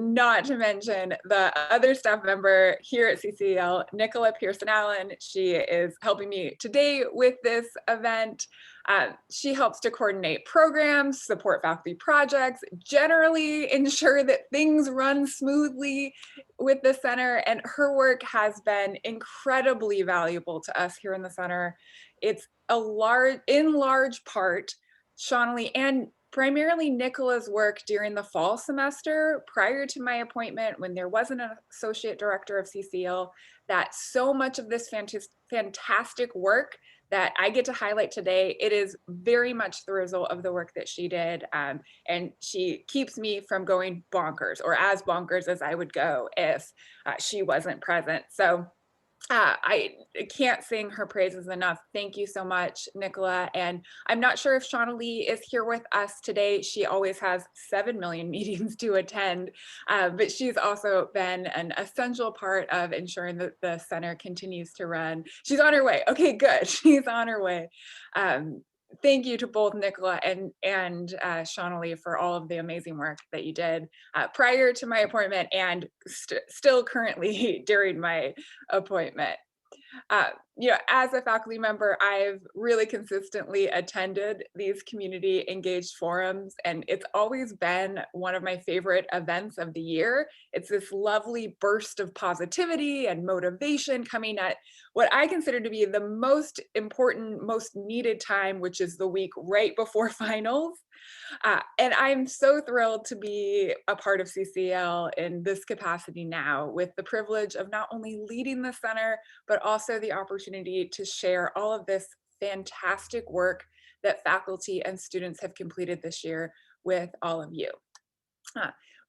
not to mention the other staff member here at CCEL, Nicola Pearson-Allen. She is helping me today with this event. She helps to coordinate programs, support faculty projects, generally ensure that things run smoothly with the center, and her work has been incredibly valuable to us here in the center. It's in large part, Shawnee and primarily Nicola's work during the fall semester prior to my appointment, when there wasn't an associate director of CCEL, that so much of this fantastic work that I get to highlight today, it is very much the result of the work that she did. And she keeps me from going bonkers, or as bonkers as I would go if she wasn't present. So I can't sing her praises enough. Thank you so much, Nicola. And I'm not sure if Shauna Lee is here with us today. She always has 7 million meetings to attend, but she's also been an essential part of ensuring that the center continues to run. She's on her way. Okay, good. She's on her way. Thank you to both Nicola and Shauna Lee for all of the amazing work that you did prior to my appointment and still currently during my appointment. As a faculty member, I've really consistently attended these community engaged forums, and it's always been one of my favorite events of the year. It's this lovely burst of positivity and motivation coming at what I consider to be the most important, most needed time, which is the week right before finals. And I'm so thrilled to be a part of CCEL in this capacity now, with the privilege of not only leading the center, but also the opportunity to share all of this fantastic work that faculty and students have completed this year with all of you.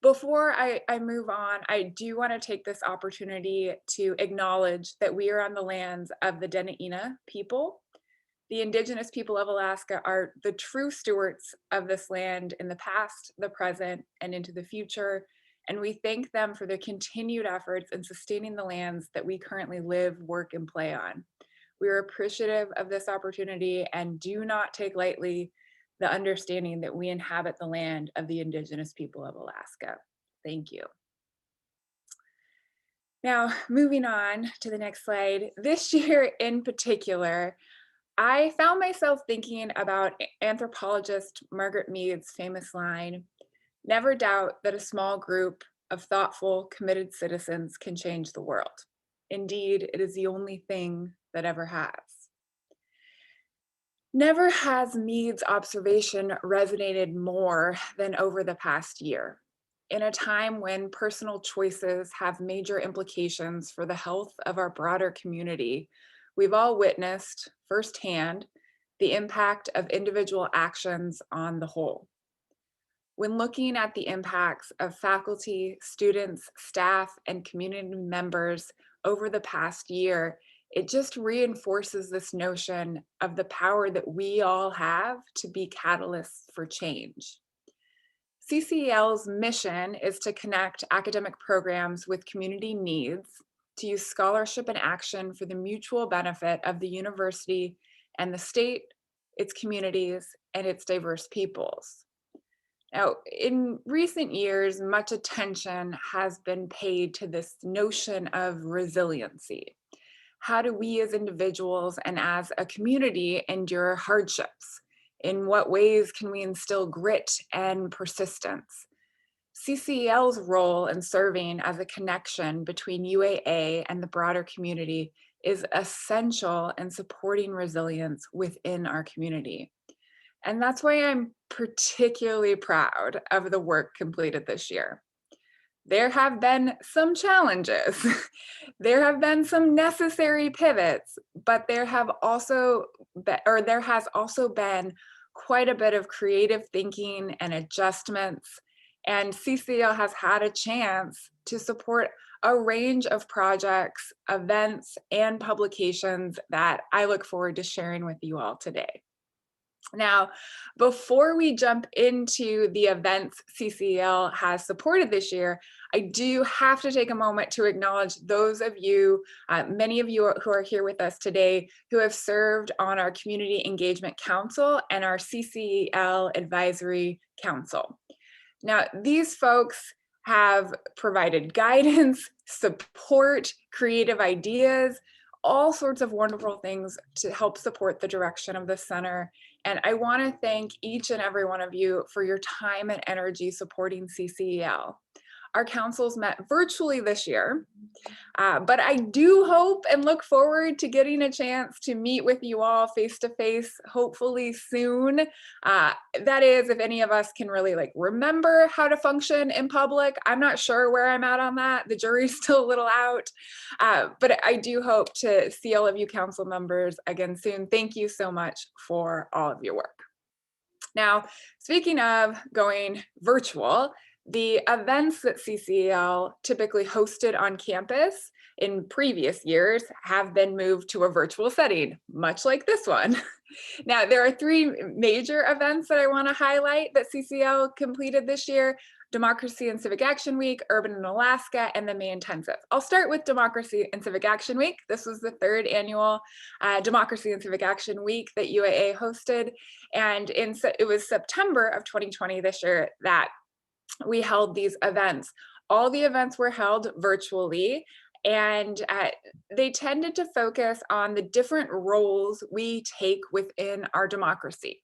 Before I move on, I do want to take this opportunity to acknowledge that we are on the lands of the Dena'ina people. The Indigenous people of Alaska are the true stewards of this land in the past, the present, and into the future. And we thank them for their continued efforts in sustaining the lands that we currently live, work, and play on. We are appreciative of this opportunity and do not take lightly the understanding that we inhabit the land of the Indigenous people of Alaska. Thank you. Now, moving on to the next slide. This year in particular, I found myself thinking about anthropologist Margaret Mead's famous line, "Never doubt that a small group of thoughtful, committed citizens can change the world. Indeed, it is the only thing that ever has." Never has Mead's observation resonated more than over the past year. In a time when personal choices have major implications for the health of our broader community, we've all witnessed firsthand the impact of individual actions on the whole. When looking at the impacts of faculty, students, staff, and community members over the past year, it just reinforces this notion of the power that we all have to be catalysts for change. CCEL's mission is to connect academic programs with community needs, to use scholarship and action for the mutual benefit of the university and the state, its communities, and its diverse peoples. Now, in recent years, much attention has been paid to this notion of resiliency. How do we as individuals and as a community endure hardships? In what ways can we instill grit and persistence? CCEL's role in serving as a connection between UAA and the broader community is essential in supporting resilience within our community. And that's why I'm particularly proud of the work completed this year. There have been some challenges. There have been some necessary pivots, but there has also been quite a bit of creative thinking and adjustments, and CCEL has had a chance to support a range of projects, events, and publications that I look forward to sharing with you all today. Now, before we jump into the events CCEL has supported this year, I do have to take a moment to acknowledge those of you, many of you who are here with us today, who have served on our Community Engagement Council and our CCEL Advisory Council. Now, these folks have provided guidance, support, creative ideas, all sorts of wonderful things to help support the direction of the center. And I want to thank each and every one of you for your time and energy supporting CCEL. Our councils met virtually this year, but I do hope and look forward to getting a chance to meet with you all face to face, hopefully soon. That is, if any of us can really remember how to function in public. I'm not sure where I'm at on that. The jury's still a little out, but I do hope to see all of you council members again soon. Thank you so much for all of your work. Now, speaking of going virtual, the events that CCEL typically hosted on campus in previous years have been moved to a virtual setting, much like this one. Now, there are three major events that I want to highlight that CCEL completed this year: Democracy and Civic Action Week, Urban in Alaska, and the May Intensive. I'll start with Democracy and Civic Action Week. This was the third annual Democracy and Civic Action Week that UAA hosted. And it was September of 2020 this year that we held these events. All the events were held virtually, and they tended to focus on the different roles we take within our democracy.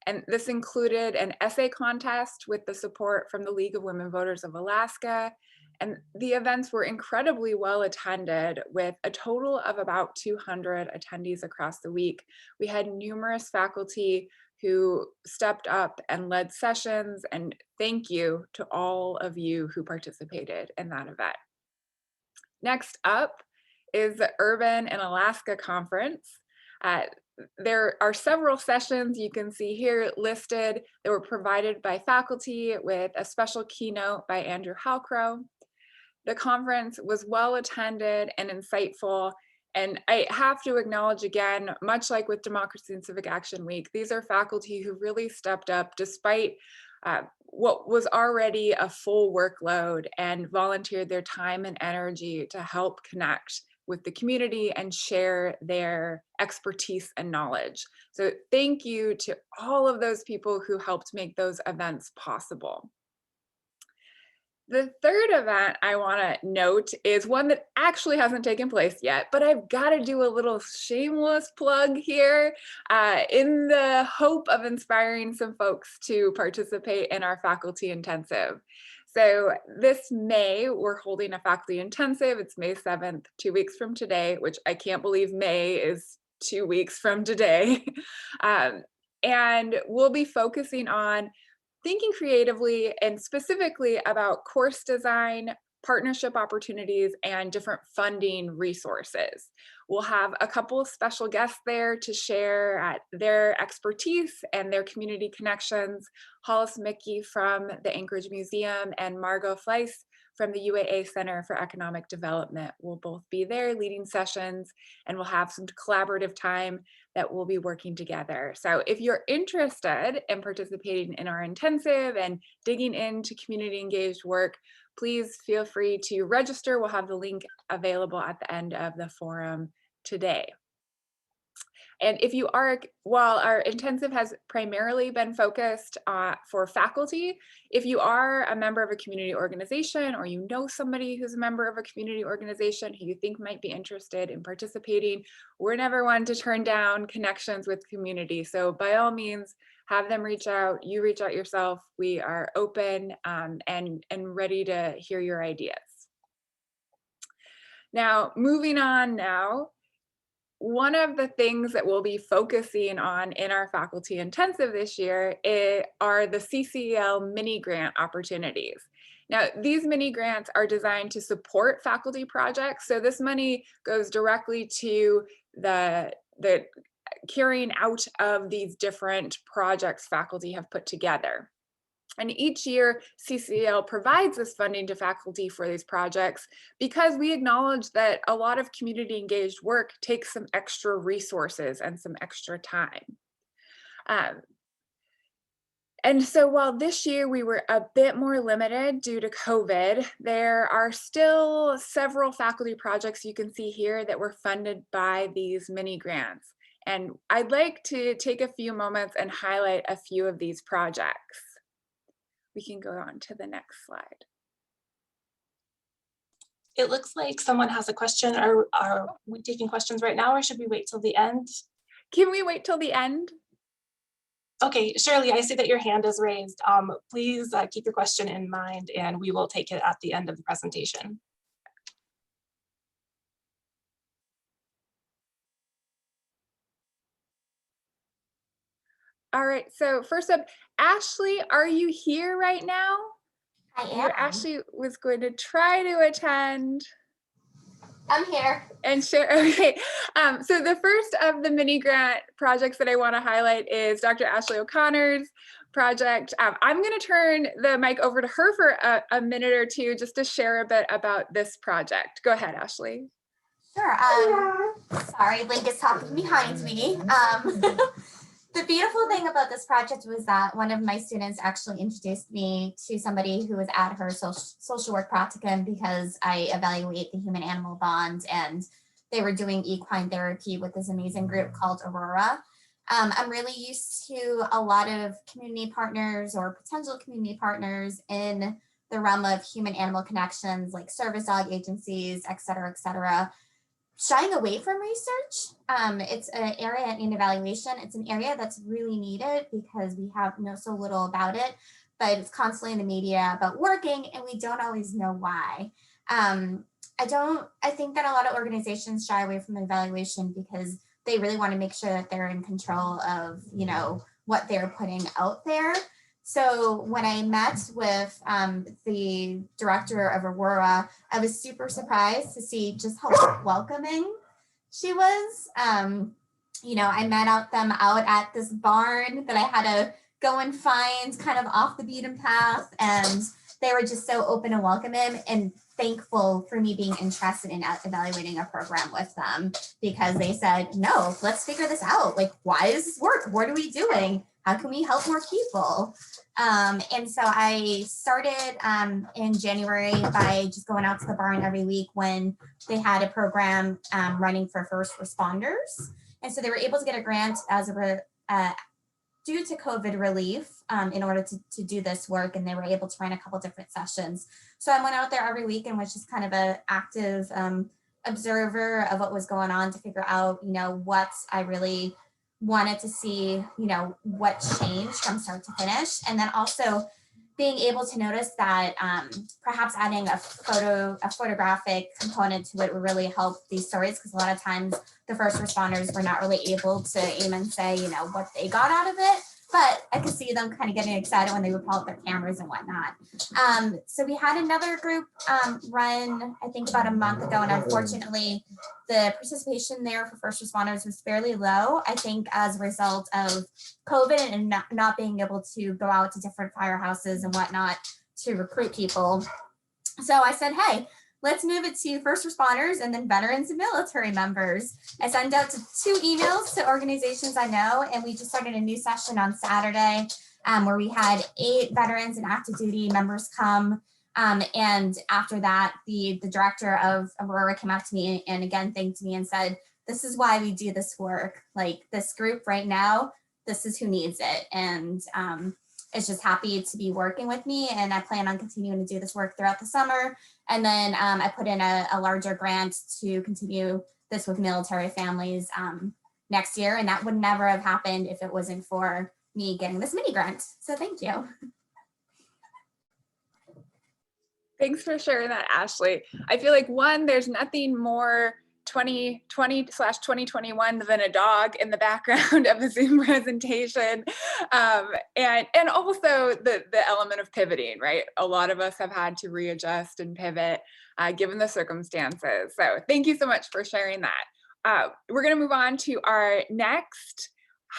And this included an essay contest with the support from the League of Women Voters of Alaska. And the events were incredibly well attended, with a total of about 200 attendees across the week. We had numerous faculty who stepped up and led sessions, and thank you to all of you who participated in that event. Next up is the Urban in Alaska Conference. There are several sessions you can see here listed that were provided by faculty, with a special keynote by Andrew Howe. The conference was well attended and insightful. And I have to acknowledge again, much like with Democracy and Civic Action Week, these are faculty who really stepped up despite what was already a full workload, and volunteered their time and energy to help connect with the community and share their expertise and knowledge. So thank you to all of those people who helped make those events possible. The third event I want to note is one that actually hasn't taken place yet, but I've got to do a little shameless plug here in the hope of inspiring some folks to participate in our faculty intensive. So this May, we're holding a faculty intensive. It's May 7th, 2 weeks from today, which I can't believe May is 2 weeks from today. And we'll be focusing on thinking creatively and specifically about course design, partnership opportunities, and different funding resources. We'll have a couple of special guests there to share their expertise and their community connections. Hollis Mickey from the Anchorage Museum and Margot Fleiss from the UAA Center for Economic Development will both be there leading sessions, and we'll have some collaborative time that we'll be working together. So if you're interested in participating in our intensive and digging into community engaged work, please feel free to register. We'll have the link available at the end of the forum today. And if you are, while our intensive has primarily been focused for faculty, if you are a member of a community organization, or you know somebody who's a member of a community organization who you think might be interested in participating, we're never one to turn down connections with community. So by all means, have them reach out, you reach out yourself. We are open and ready to hear your ideas. Now, moving on now, one of the things that we'll be focusing on in our faculty intensive this year are the CCEL mini-grant opportunities. Now, these mini-grants are designed to support faculty projects. So this money goes directly to the carrying out of these different projects faculty have put together. And each year, CCEL provides this funding to faculty for these projects because we acknowledge that a lot of community engaged work takes some extra resources and some extra time. And so while this year we were a bit more limited due to COVID, there are still several faculty projects you can see here that were funded by these mini grants. And I'd like to take a few moments and highlight a few of these projects. We can go on to the next slide. It looks like someone has a question. Are we taking questions right now, or should we wait till the end? Can we wait till the end? Okay, Shirley, I see that your hand is raised. Please keep your question in mind, and we will take it at the end of the presentation. All right, so first up, Ashley, are you here right now? I am. Ashley was going to try to attend. I'm here. And share, okay. So the first of the mini grant projects that I want to highlight is Dr. Ashley O'Connor's project. I'm going to turn the mic over to her for a minute or two just to share a bit about this project. Go ahead, Ashley. Sure. Sorry, Link is talking behind me. The beautiful thing about this project was that one of my students actually introduced me to somebody who was at her social work practicum because I evaluate the human-animal bond, and they were doing equine therapy with this amazing group called Aurora. I'm really used to a lot of community partners or potential community partners in the realm of human-animal connections, like service dog agencies, et cetera, shying away from research. It's an area in evaluation. It's an area that's really needed because we know so little about it, but it's constantly in the media about working, and we don't always know why. I think that a lot of organizations shy away from evaluation because they really want to make sure that they're in control of, what they're putting out there. So when I met with the director of Aurora, I was super surprised to see just how welcoming she was. I met them out at this barn that I had to go and find kind of off the beaten path, and they were just so open and welcoming and thankful for me being interested in evaluating a program with them, because they said, no, let's figure this out. Like, why does this work? What are we doing? How can we help more people? And so I started in January by just going out to the barn every week when they had a program running for first responders. And so they were able to get a grant due to COVID relief in order to do this work, and they were able to run a couple different sessions. So I went out there every week and was just kind of an active observer of what was going on to figure out, what I really wanted to see, what changed from start to finish. And then also being able to notice that perhaps adding a photographic component to it would really help these stories, because a lot of times the first responders were not really able to even say, what they got out of it. But I could see them kind of getting excited when they would pull out their cameras and whatnot. So we had another group run, I think about a month ago, and unfortunately, the participation there for first responders was fairly low, I think as a result of COVID and not being able to go out to different firehouses and whatnot to recruit people. So I said, hey, let's move it to first responders and then veterans and military members. I sent out 2 emails to organizations I know, and we just started a new session on Saturday where we had 8 veterans and active duty members come. And after that, the director of Aurora came out to me and again thanked me and said, this is why we do this work. Like, this group right now, this is who needs it. And is just happy to be working with me, and I plan on continuing to do this work throughout the summer. And then I put in a larger grant to continue this with military families next year, and that would never have happened if it wasn't for me getting this mini grant. So thank you. Thanks for sharing that, Ashley. I feel like, one, there's nothing more 2020/2021 than a dog in the background of a Zoom presentation. And also the element of pivoting, right? A lot of us have had to readjust and pivot given the circumstances. So thank you so much for sharing that. We're gonna move on to our next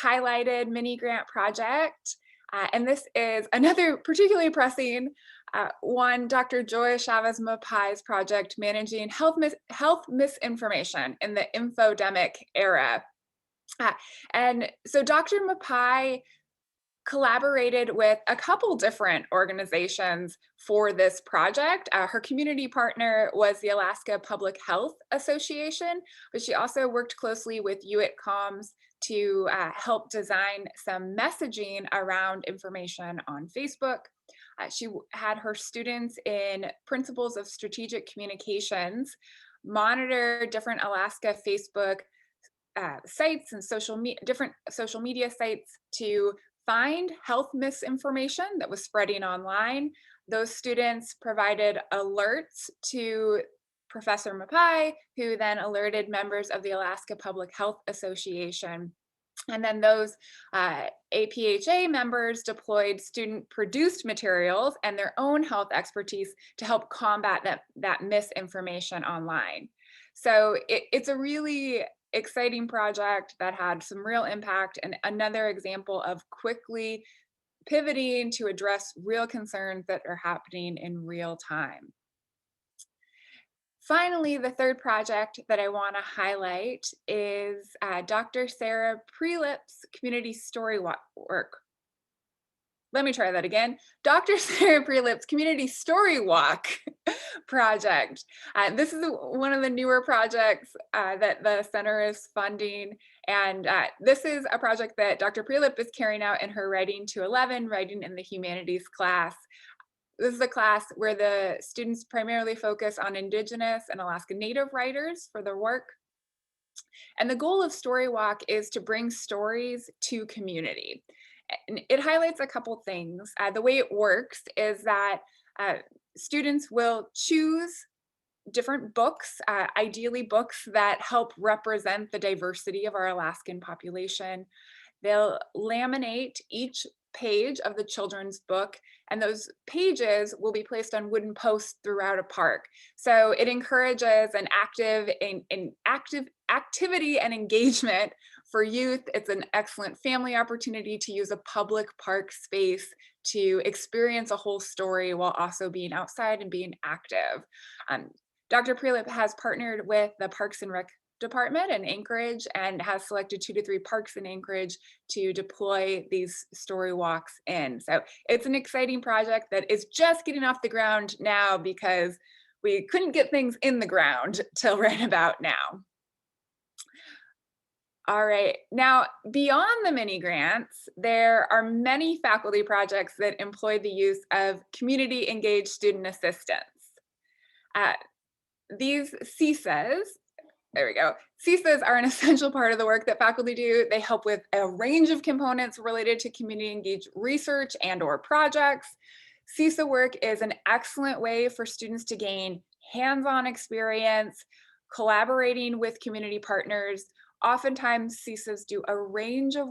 highlighted mini grant project. And this is another particularly pressing one, Dr. Joy Chavez Mapai's project, managing health misinformation in the infodemic era. And so Dr. Mapai collaborated with a couple different organizations for this project. Her community partner was the Alaska Public Health Association, but she also worked closely with UAA to help design some messaging around information on Facebook. She had her students in Principles of Strategic Communications monitor different Alaska Facebook sites and different social media sites to find health misinformation that was spreading online. Those students provided alerts to Professor Mapai, who then alerted members of the Alaska Public Health Association. And then those APHA members deployed student-produced materials and their own health expertise to help combat that misinformation online. So it's a really exciting project that had some real impact, and another example of quickly pivoting to address real concerns that are happening in real time. Finally, the third project that I want to highlight is Dr. Sarah Prelip's community story work. Let me try that again. Dr. Sarah Prelip's community story walk project. This is one of the newer projects that the center is funding. And this is a project that Dr. Prelip is carrying out in her Writing to 11, Writing in the Humanities class. This is a class where the students primarily focus on Indigenous and Alaska Native writers for their work. And the goal of Story Walk is to bring stories to community. And it highlights a couple things. The way it works is that students will choose different books, ideally books that help represent the diversity of our Alaskan population. They'll laminate each page of the children's book, and those pages will be placed on wooden posts throughout a park. So it encourages an active activity and engagement for youth. It's an excellent family opportunity to use a public park space to experience a whole story while also being outside and being active. Dr. Prelip has partnered with the Parks and Rec Department in Anchorage and has selected 2 to 3 parks in Anchorage to deploy these story walks in. So it's an exciting project that is just getting off the ground now because we couldn't get things in the ground till right about now. All right, now beyond the MiniGrants, there are many faculty projects that employ the use of community engaged student assistance. These CSAs, there we go. CSAs are an essential part of the work that faculty do. They help with a range of components related to community engaged research and/or projects. CSA work is an excellent way for students to gain hands-on experience, collaborating with community partners. Oftentimes, CSAs do a range of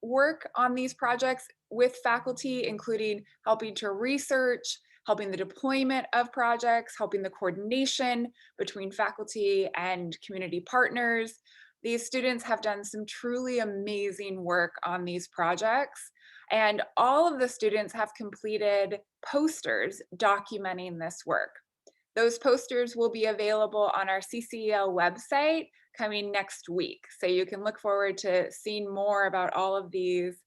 work on these projects with faculty, including helping to research, helping the deployment of projects, helping the coordination between faculty and community partners. These students have done some truly amazing work on these projects, and all of the students have completed posters documenting this work. Those posters will be available on our CCEL website coming next week. So you can look forward to seeing more about all of these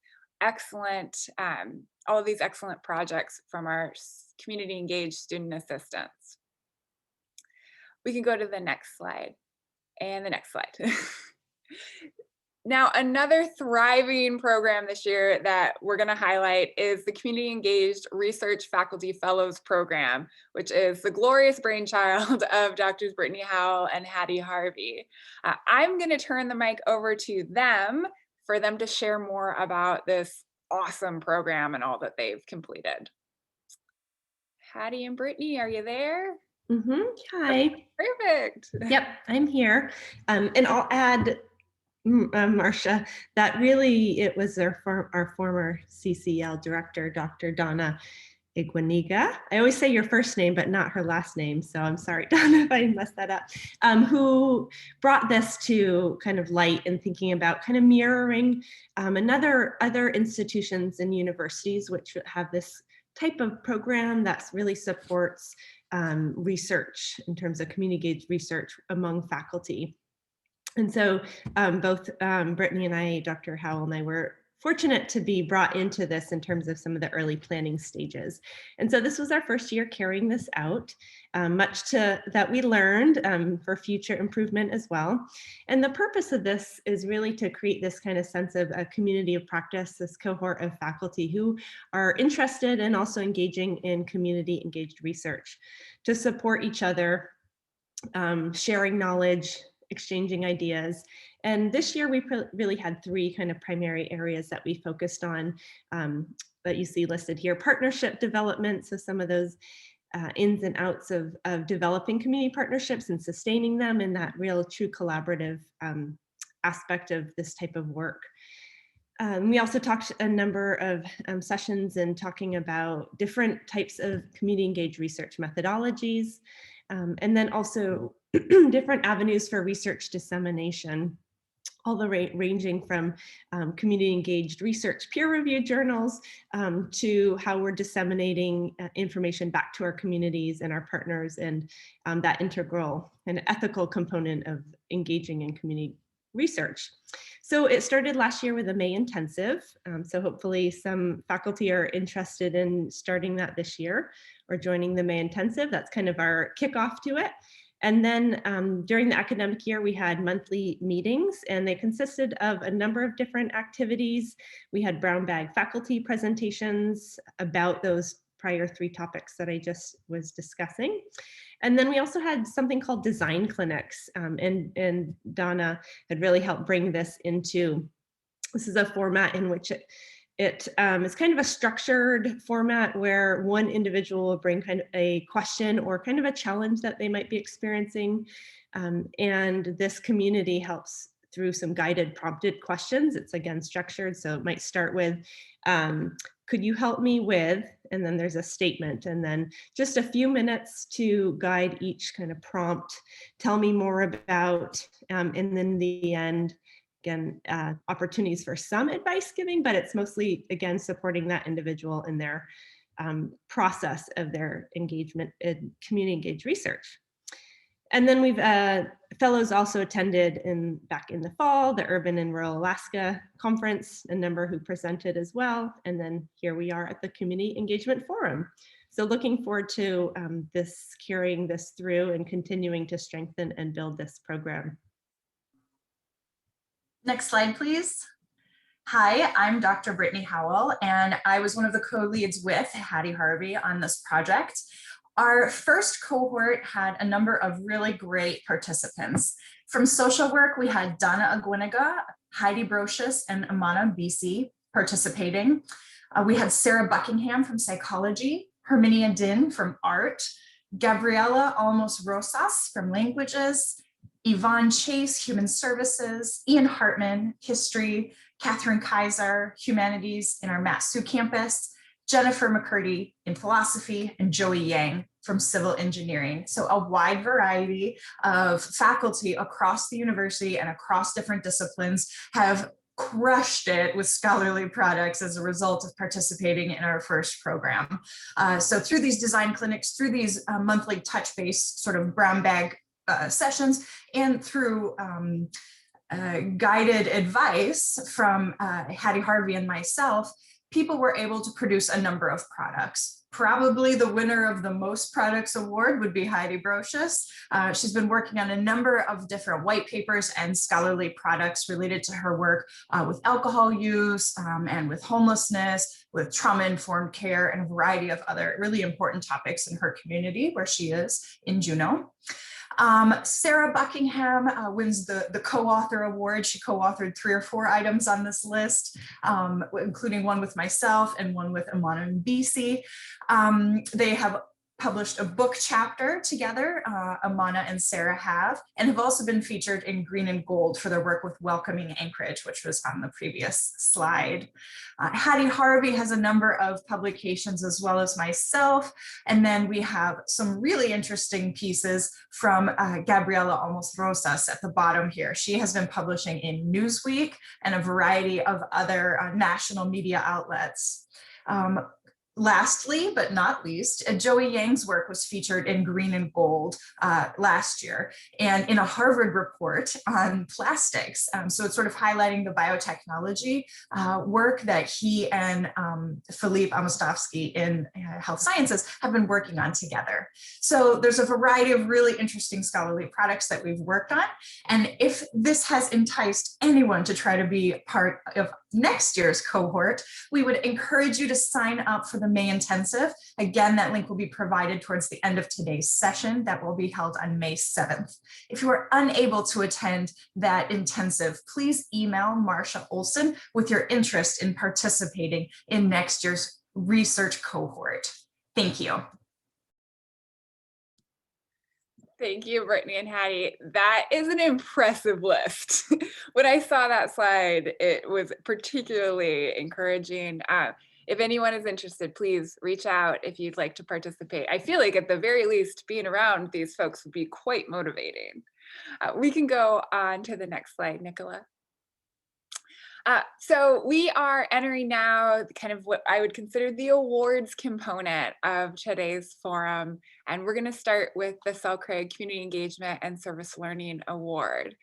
excellent projects from our community engaged student assistants. We can go to the next slide and the next slide. Now, another thriving program this year that we're going to highlight is the Community Engaged Research Faculty Fellows Program, which is the glorious brainchild of Drs. Brittany, Howe and Hattie Harvey. I'm going to turn the mic over to them for them to share more about this awesome program and all that they've completed. Hattie and Brittany, are you there? Hi. Perfect. Yep, I'm here. And I'll add, Marcia, that really it was our former CCEL director, Dr. Donna Iguaniga. I always say your first name, but not her last name. So I'm sorry, Donna, if I messed that up, who brought this to kind of light and thinking about kind of mirroring other institutions and universities which have this type of program that really supports research in terms of community engaged research among faculty. And so both Brittany and I, Dr. Howell and I were fortunate to be brought into this in terms of some of the early planning stages. And so this was our first year carrying this out, much that we learned for future improvement as well. And the purpose of this is really to create this kind of sense of a community of practice, this cohort of faculty who are interested and also engaging in community engaged research to support each other, sharing knowledge, exchanging ideas. And this year we really had three kind of primary areas that we focused on that you see listed here. Partnership development, so some of those ins and outs of developing community partnerships and sustaining them, and that real true collaborative aspect of this type of work. We also talked a number of sessions and talking about different types of community engaged research methodologies, and then also different avenues for research dissemination, all the ranging from community engaged research peer-reviewed journals to how we're disseminating information back to our communities and our partners, and that integral and ethical component of engaging in community research. So it started last year with a May intensive. So hopefully some faculty are interested in starting that this year or joining the May intensive. That's kind of our kickoff to it. And then during the academic year, we had monthly meetings, and they consisted of a number of different activities. We had brown bag faculty presentations about those prior three topics that I just was discussing. And then we also had something called design clinics, and Donna had really helped bring this into, this is a format in which it is kind of a structured format where one individual will bring kind of a question or kind of a challenge that they might be experiencing. And this community helps through some guided prompted questions. It's again structured. So it might start with, could you help me with, and then there's a statement, and then just a few minutes to guide each kind of prompt, tell me more about, and then in the end, again, opportunities for some advice giving, but it's mostly, again, supporting that individual in their process of their engagement in community engaged research. And then we've, fellows also attended back in the fall, the Urban and Rural Alaska Conference, a number who presented as well. And then here we are at the Community Engagement Forum. So looking forward to carrying this through and continuing to strengthen and build this program. Next slide, please. Hi, I'm Dr. Brittany Howe, and I was one of the co-leads with Hattie Harvey on this project. Our first cohort had a number of really great participants. From social work, we had Donna Aguinaga, Heidi Brocious, and Amana BC participating. We had Sarah Buckingham from psychology, Herminia Din from art, Gabriela Almos Rosas from languages, Yvonne Chase, human services, Ian Hartman, history, Catherine Kaiser, humanities in our Matsu campus, Jennifer McCurdy in philosophy, and Joey Yang from civil engineering. So a wide variety of faculty across the university and across different disciplines have crushed it with scholarly products as a result of participating in our first program. So through these design clinics, through these monthly touch-based sort of brown bag sessions, and through guided advice from Hattie Harvey and myself, people were able to produce a number of products. Probably the winner of the Most Products Award would be Heidi Brocious. She's been working on a number of different white papers and scholarly products related to her work with alcohol use and with homelessness, with trauma-informed care, and a variety of other really important topics in her community where she is in Juneau. Sarah Buckingham wins the co-author award. She co-authored 3 or 4 items on this list, including one with myself and one with Amana and BC. They have published a book chapter together, Amana and Sarah have, and have also been featured in Green and Gold for their work with Welcoming Anchorage, which was on the previous slide. Hattie Harvey has a number of publications as well as myself. And then we have some really interesting pieces from Gabriela Almos Rosas at the bottom here. She has been publishing in Newsweek and a variety of other national media outlets. Lastly, but not least, Joey Yang's work was featured in Green and Gold last year and in a Harvard report on plastics. So it's sort of highlighting the biotechnology work that he and Prelip Amostovsky in health sciences have been working on together. So there's a variety of really interesting scholarly products that we've worked on. And if this has enticed anyone to try to be part of next year's cohort, we would encourage you to sign up for the May intensive. Again, that link will be provided towards the end of today's session that will be held on May 7th. If you are unable to attend that intensive, please email Marsha Olson with your interest in participating in next year's research cohort. Thank you. Thank you, Brittany and Hattie. That is an impressive list. When I saw that slide, it was particularly encouraging. If anyone is interested, please reach out if you'd like to participate. I feel like at the very least, being around these folks would be quite motivating. We can go on to the next slide, Nicola. So we are entering now kind of what I would consider the awards component of today's forum. And we're going to start with the Selkregg Community Engagement and Service Learning Award.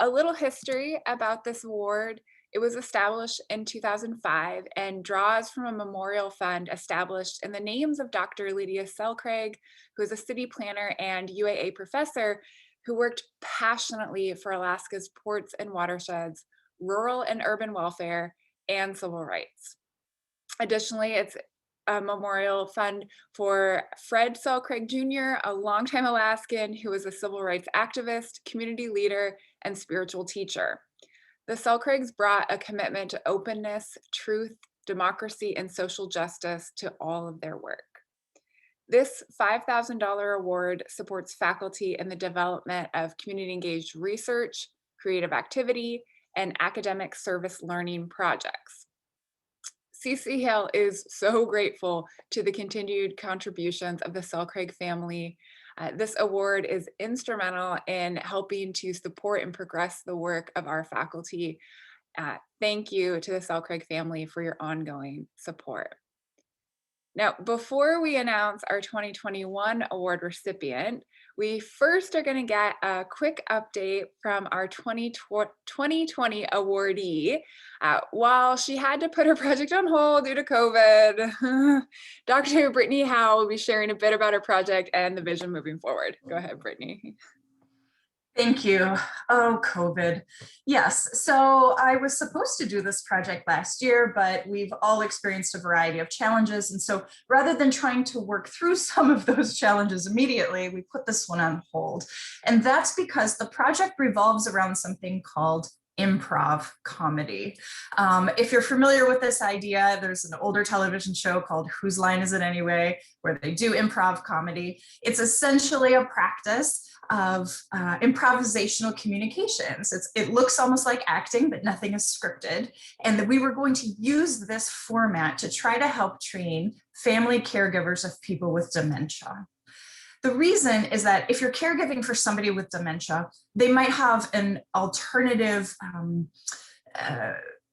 A little history about this award. It was established in 2005 and draws from a memorial fund established in the names of Dr. Lydia Selkregg, who is a city planner and UAA professor who worked passionately for Alaska's ports and watersheds, rural and urban welfare, and civil rights. Additionally, it's a memorial fund for Fred Selkregg Jr., a longtime Alaskan who was a civil rights activist, community leader, and spiritual teacher. The Selkreggs brought a commitment to openness, truth, democracy, and social justice to all of their work. This $5,000 award supports faculty in the development of community-engaged research, creative activity, and academic service learning projects. CCEL is so grateful to the continued contributions of the Selkregg family. This award is instrumental in helping to support and progress the work of our faculty. Thank you to the Selkregg family for your ongoing support. Now, before we announce our 2021 award recipient, we first are going to get a quick update from our 2020 awardee. While she had to put her project on hold due to COVID, Dr. Brittany Howe will be sharing a bit about her project and the vision moving forward. Go ahead, Brittany. Thank you. Oh, COVID. Yes, so I was supposed to do this project last year, but we've all experienced a variety of challenges. And so rather than trying to work through some of those challenges immediately, we put this one on hold. And that's because the project revolves around something called improv comedy. If you're familiar with this idea, there's an older television show called Whose Line Is It Anyway, where they do improv comedy. It's essentially a practice of improvisational communications. It looks almost like acting, but nothing is scripted. And that we were going to use this format to try to help train family caregivers of people with dementia. The reason is that if you're caregiving for somebody with dementia, they might have an alternative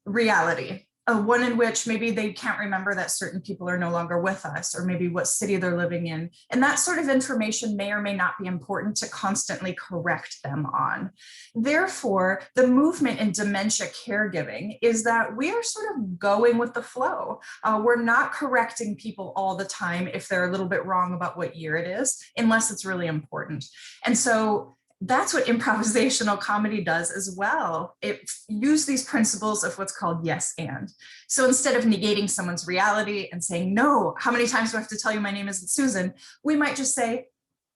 reality, one in which maybe they can't remember that certain people are no longer with us, or maybe what city they're living in. And that sort of information may or may not be important to constantly correct them on. Therefore, the movement in dementia caregiving is that we are sort of going with the flow. We're not correcting people all the time if they're a little bit wrong about what year it is, unless it's really important. And so that's what improvisational comedy does as well. It uses these principles of what's called yes and. So instead of negating someone's reality and saying, no, how many times do I have to tell you my name isn't Susan? We might just say,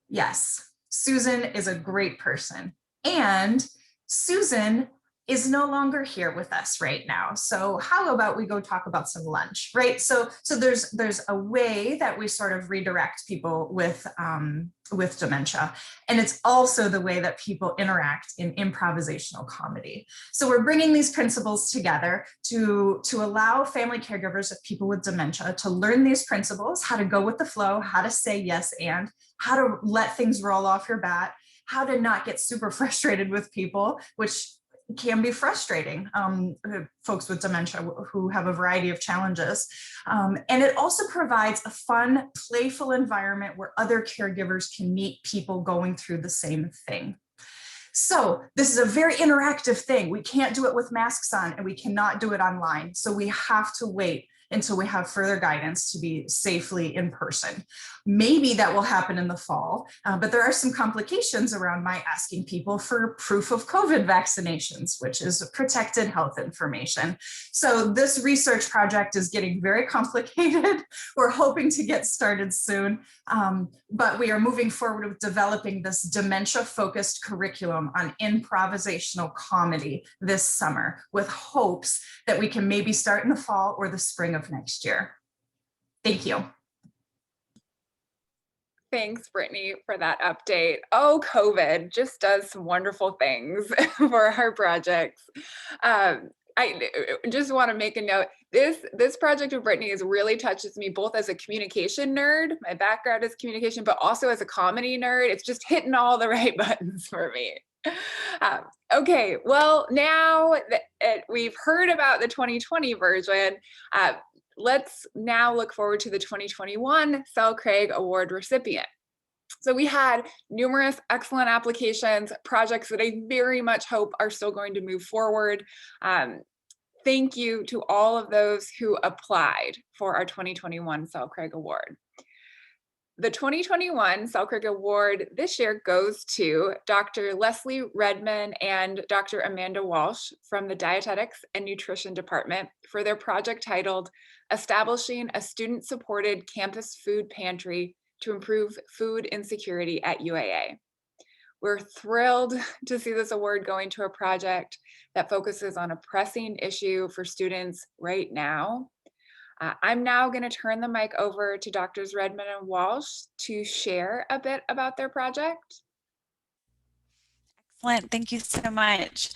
yes, Susan is a great person. And Susan is no longer here with us right now. So how about we go talk about some lunch, right? So there's a way that we sort of redirect people with dementia. And it's also the way that people interact in improvisational comedy. So we're bringing these principles together to allow family caregivers of people with dementia to learn these principles, how to go with the flow, how to say yes and, how to let things roll off your bat, how to not get super frustrated with people, which can be frustrating, folks with dementia who have a variety of challenges. And it also provides a fun, playful environment where other caregivers can meet people going through the same thing. So this is a very interactive thing. We can't do it with masks on, and we cannot do it online. So we have to wait until we have further guidance to be safely in person. Maybe that will happen in the fall, but there are some complications around my asking people for proof of COVID vaccinations, which is protected health information. So this research project is getting very complicated. We're hoping to get started soon, but we are moving forward with developing this dementia-focused curriculum on improvisational comedy this summer, with hopes that we can maybe start in the fall or the spring of next year. Thank you. Thanks, Brittany, for that update. Oh, COVID just does some wonderful things for our projects. I just want to make a note. This project of Brittany's really touches me both as a communication nerd. My background is communication, but also as a comedy nerd. It's just hitting all the right buttons for me. Okay, well, now that we've heard about the 2020 version, let's now look forward to the 2021 Selkregg Award recipient. So we had numerous excellent applications, projects that I very much hope are still going to move forward. Thank you to all of those who applied for our 2021 Selkregg Award. The 2021 Selkregg Award this year goes to Dr. Leslie Redman and Dr. Amanda Walsh from the Dietetics and Nutrition Department for their project titled Establishing a Student-Supported Campus Food Pantry to Improve Food Insecurity at UAA. We're thrilled to see this award going to a project that focuses on a pressing issue for students right now. I'm now going to turn the mic over to Drs. Redman and Walsh to share a bit about their project. Excellent. Thank you so much.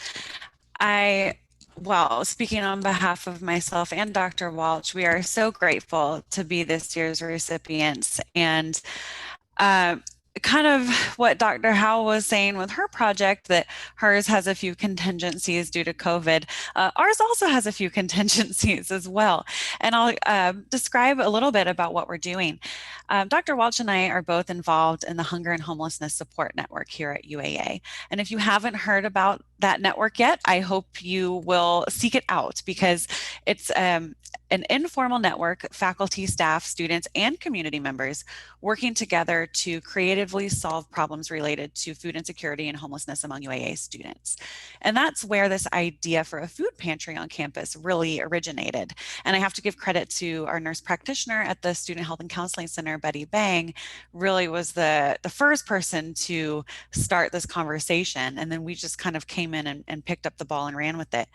Well, speaking on behalf of myself and Dr. Walsh, we are so grateful to be this year's recipients. And kind of what Dr. Howe was saying with her project, that hers has a few contingencies due to COVID. Ours also has a few contingencies as well. And I'll describe a little bit about what we're doing. Dr. Walsh and I are both involved in the Hunger and Homelessness Support Network here at UAA. And if you haven't heard about that network yet, I hope you will seek it out, because it's an informal network, faculty, staff, students, and community members working together to creatively solve problems related to food insecurity and homelessness among UAA students. And that's where this idea for a food pantry on campus really originated. And I have to give credit to our nurse practitioner at the Student Health and Counseling Center, Betty Bang, really was the first person to start this conversation. And then we just kind of came in and picked up the ball and ran with it.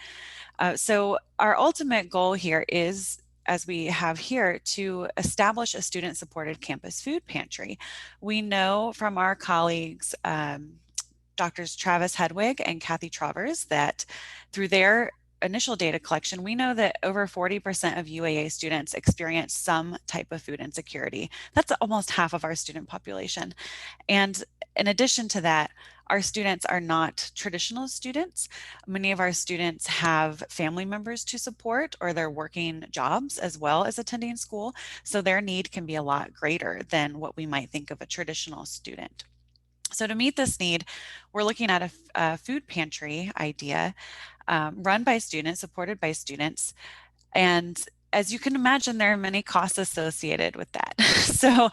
So our ultimate goal here is, as we have here, to establish a student-supported campus food pantry. We know from our colleagues, Drs. Chavez Hedwig and Kathy Travers, that through their initial data collection, we know that over 40% of UAA students experience some type of food insecurity. That's almost half of our student population. And in addition to that, our students are not traditional students. Many of our students have family members to support, or they're working jobs as well as attending school. So their need can be a lot greater than what we might think of a traditional student. So to meet this need, we're looking at a food pantry idea run by students, supported by students. And as you can imagine, there are many costs associated with that. So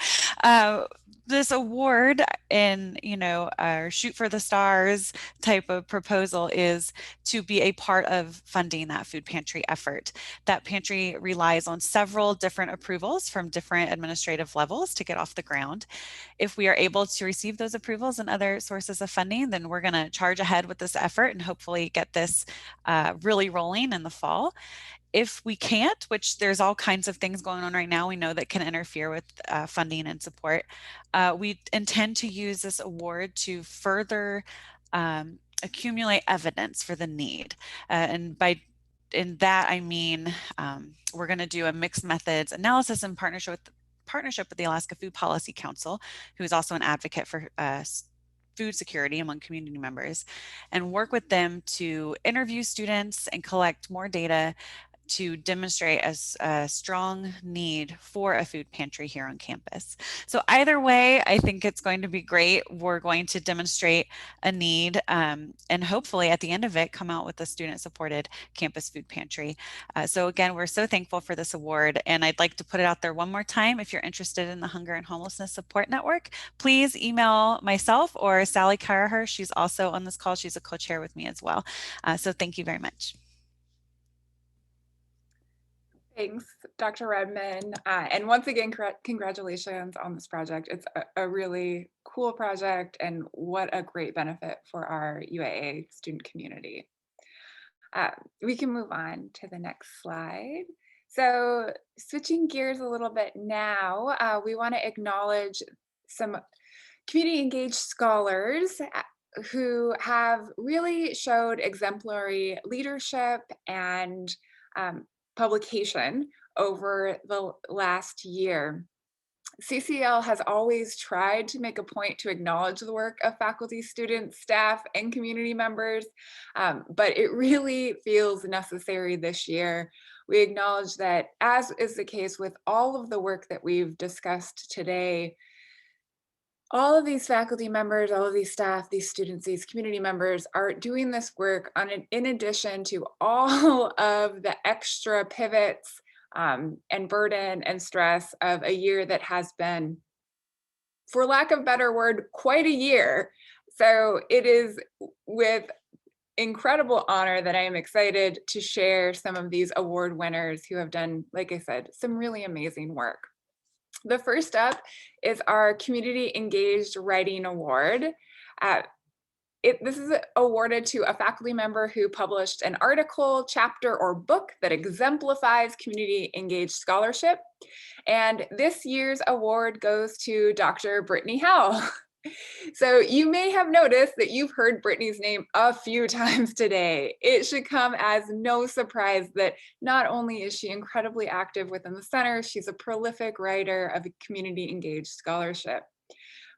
this award in, our shoot for the stars type of proposal is to be a part of funding that food pantry effort. That pantry relies on several different approvals from different administrative levels to get off the ground. If we are able to receive those approvals and other sources of funding, then we're going to charge ahead with this effort and hopefully get this really rolling in the fall. If we can't, which there's all kinds of things going on right now, we know that can interfere with funding and support, we intend to use this award to further accumulate evidence for the need. And in that, I mean, we're going to do a mixed methods analysis in partnership with the Alaska Food Policy Council, who is also an advocate for food security among community members, and work with them to interview students and collect more data to demonstrate a strong need for a food pantry here on campus. So either way, I think it's going to be great. We're going to demonstrate a need and hopefully at the end of it come out with a student-supported campus food pantry. So again, we're so thankful for this award, and I'd like to put it out there one more time. If you're interested in the Hunger and Homelessness Support Network, please email myself or Sally Caraher. She's also on this call. She's a co-chair with me as well. So thank you very much. Thanks, Dr. Redman. And once again, congratulations on this project. It's a really cool project, and what a great benefit for our UAA student community. We can move on to the next slide. So switching gears a little bit now, we want to acknowledge some community engaged scholars who have really showed exemplary leadership and publication over the last year. CCEL has always tried to make a point to acknowledge the work of faculty, students, staff, and community members, but it really feels necessary this year. We acknowledge that, as is the case with all of the work that we've discussed today, all of these faculty members, all of these staff, these students, these community members are doing this work in addition to all of the extra pivots and burden and stress of a year that has been, for lack of a better word, quite a year. So it is with incredible honor that I am excited to share some of these award winners who have done, like I said, some really amazing work. The first up is our Community Engaged Writing Award. This is awarded to a faculty member who published an article, chapter, or book that exemplifies community engaged scholarship. And this year's award goes to Dr. Brittany Howe. So you may have noticed that you've heard Brittany's name a few times today. It should come as no surprise that not only is she incredibly active within the center, she's a prolific writer of community engaged scholarship.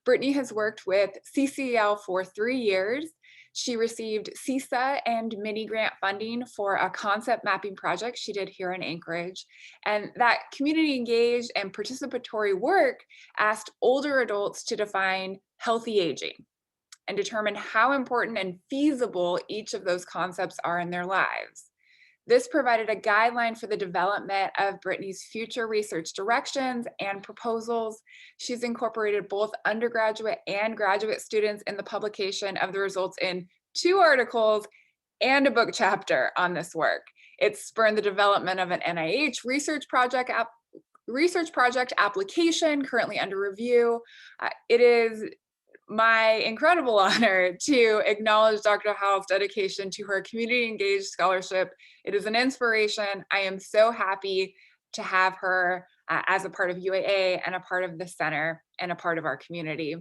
Brittany has worked with CCEL for 3 years. She received CISA and MiniGrant funding for a concept mapping project she did here in Anchorage. And that community engaged and participatory work asked older adults to define healthy aging and determine how important and feasible each of those concepts are in their lives. This provided a guideline for the development of Brittany's future research directions and proposals. She's incorporated both undergraduate and graduate students in the publication of the results in 2 articles and a book chapter on this work. It's spurred the development of an NIH research project application currently under review. It is my incredible honor to acknowledge Dr. Howe's dedication to her community engaged scholarship. It is an inspiration. I am so happy to have her as a part of UAA and a part of the center and a part of our community.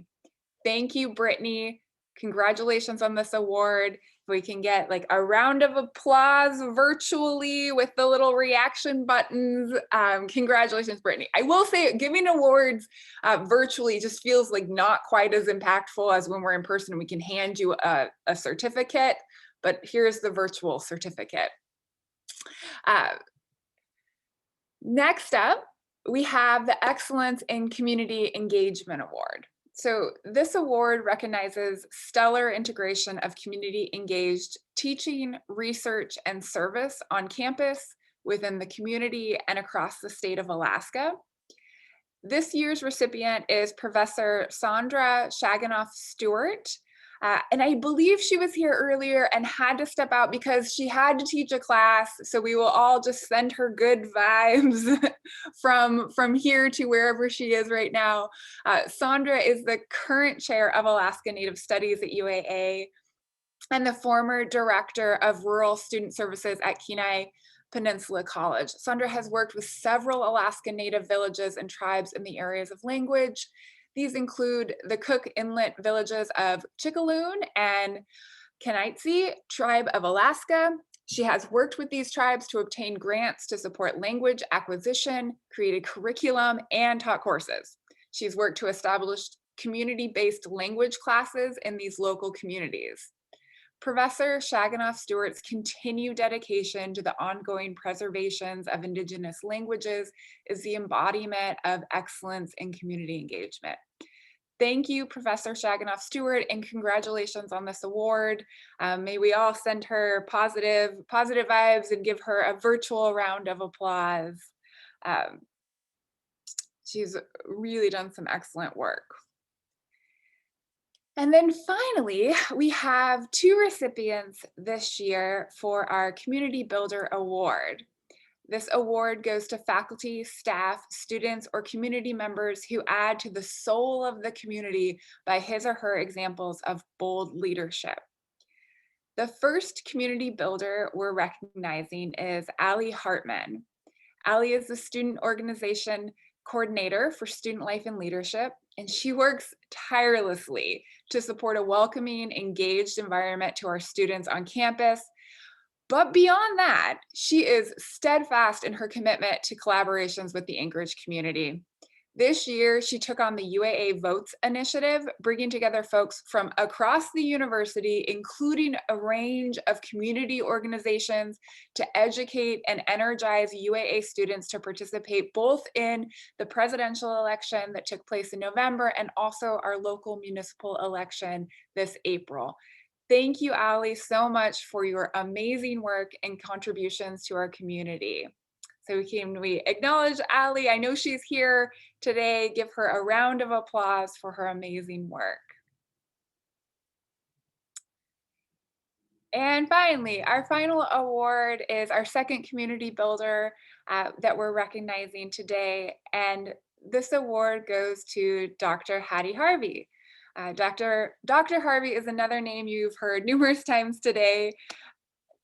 Thank you, Brittany. Congratulations on this award. We can get like a round of applause virtually with the little reaction buttons. Congratulations, Brittany. I will say giving awards virtually just feels like not quite as impactful as when we're in person and we can hand you a certificate, but here's the virtual certificate. Next up, we have the Excellence in Community Engagement Award. So this award recognizes stellar integration of community engaged teaching, research, and service on campus, within the community, and across the state of Alaska. This year's recipient is Professor Sandra Shaganoff-Stewart. And I believe she was here earlier and had to step out because she had to teach a class. So we will all just send her good vibes from here to wherever she is right now. Sandra is the current chair of Alaska Native Studies at UAA and the former director of Rural Student Services at Kenai Peninsula College. Sandra has worked with several Alaska Native villages and tribes in the areas of language. These include the Cook Inlet villages of Chickaloon and Kenaitze Tribe of Alaska. She has worked with these tribes to obtain grants to support language acquisition, created curriculum, and taught courses. She's worked to establish community-based language classes in these local communities. Professor Shaganoff-Stewart's continued dedication to the ongoing preservations of Indigenous languages is the embodiment of excellence in community engagement. Thank you, Professor Shaganoff-Stewart, and congratulations on this award. May we all send her positive vibes and give her a virtual round of applause. She's really done some excellent work. And then finally, we have 2 recipients this year for our Community Builder Award. This award goes to faculty, staff, students, or community members who add to the soul of the community by his or her examples of bold leadership. The first community builder we're recognizing is Allie Hartman. Allie is the student organization coordinator for Student Life and Leadership, and she works tirelessly to support a welcoming, engaged environment to our students on campus. But beyond that, she is steadfast in her commitment to collaborations with the Anchorage community. This year, she took on the UAA Votes initiative, bringing together folks from across the university, including a range of community organizations, to educate and energize UAA students to participate both in the presidential election that took place in November and also our local municipal election this April. Thank you, Allie, so much for your amazing work and contributions to our community. So can we acknowledge Allie? I know she's here today. Give her a round of applause for her amazing work. And finally, our final award is our second community builder that we're recognizing today. And this award goes to Dr. Hattie Harvey. Dr. Harvey is another name you've heard numerous times today.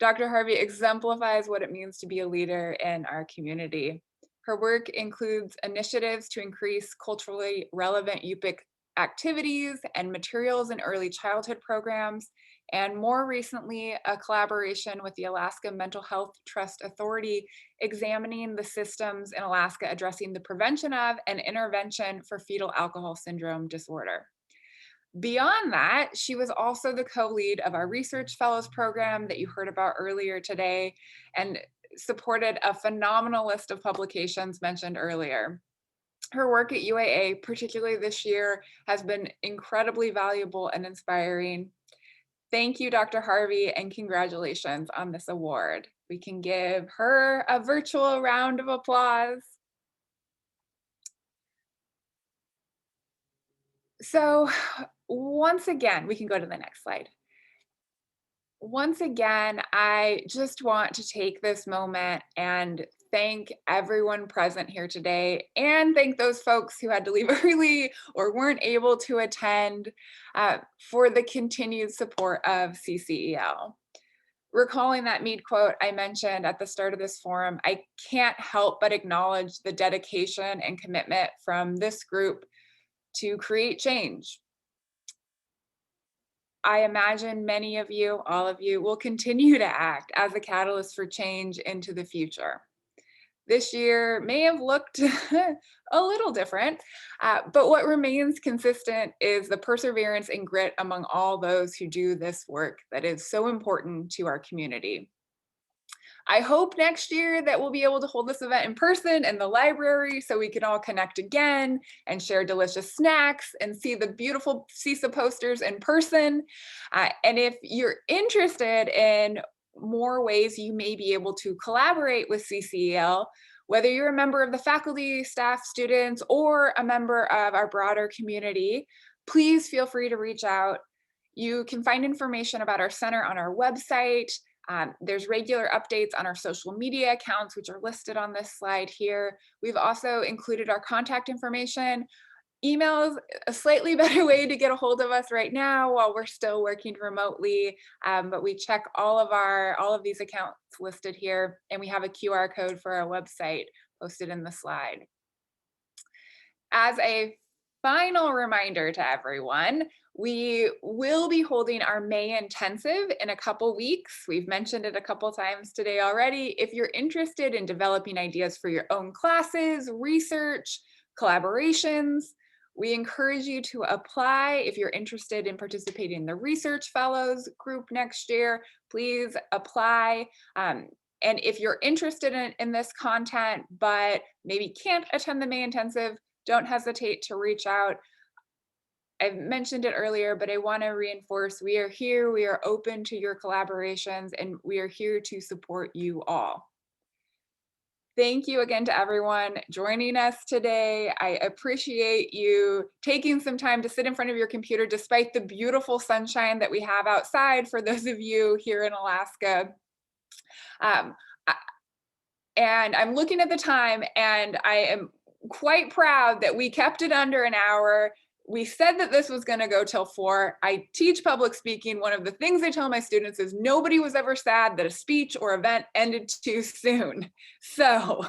Dr. Harvey exemplifies what it means to be a leader in our community. Her work includes initiatives to increase culturally relevant UPIC activities and materials in early childhood programs, and more recently, a collaboration with the Alaska Mental Health Trust Authority, examining the systems in Alaska addressing the prevention of and intervention for fetal alcohol syndrome disorder. Beyond that, she was also the co-lead of our Research Fellows program that you heard about earlier today, and supported a phenomenal list of publications mentioned earlier. Her work at UAA, particularly this year, has been incredibly valuable and inspiring. Thank you, Dr. Harvey, and congratulations on this award. We can give her a virtual round of applause. So once again, we can go to the next slide. Once again, I just want to take this moment and thank everyone present here today, and thank those folks who had to leave early or weren't able to attend for the continued support of CCEL. Recalling that Mead quote I mentioned at the start of this forum, I can't help but acknowledge the dedication and commitment from this group to create change. I imagine many of you, all of you, will continue to act as a catalyst for change into the future. This year may have looked a little different, but what remains consistent is the perseverance and grit among all those who do this work that is so important to our community. I hope next year that we'll be able to hold this event in person in the library so we can all connect again and share delicious snacks and see the beautiful CISA posters in person. And if you're interested in more ways you may be able to collaborate with CCEL, whether you're a member of the faculty, staff, students, or a member of our broader community, please feel free to reach out. You can find information about our center on our website. There's regular updates on our social media accounts, which are listed on this slide here. We've also included our contact information. Email is a slightly better way to get a hold of us right now while we're still working remotely, but we check all of these accounts listed here, and we have a QR code for our website posted in the slide. As a final reminder to everyone, we will be holding our May intensive in a couple weeks. We've mentioned it a couple times today already. If you're interested in developing ideas for your own classes, research, collaborations, We encourage you to apply if you're interested in participating in the Research Fellows group next year. Please apply. And if you're interested in this content, but maybe can't attend the May Intensive, don't hesitate to reach out. I've mentioned it earlier, but I want to reinforce, we are here, we are open to your collaborations, and we are here to support you all. Thank you again to everyone joining us today. I appreciate you taking some time to sit in front of your computer despite the beautiful sunshine that we have outside for those of you here in Alaska. And I'm looking at the time, and I am quite proud that we kept it under an hour. We said that this was going to go till 4. I teach public speaking. One of the things I tell my students is nobody was ever sad that a speech or event ended too soon. So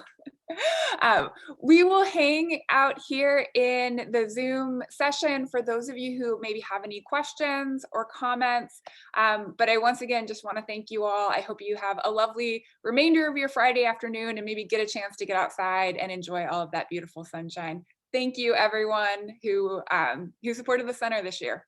we will hang out here in the Zoom session for those of you who maybe have any questions or comments. But I once again just want to thank you all. I hope you have a lovely remainder of your Friday afternoon and maybe get a chance to get outside and enjoy all of that beautiful sunshine. Thank you, everyone who supported the center this year.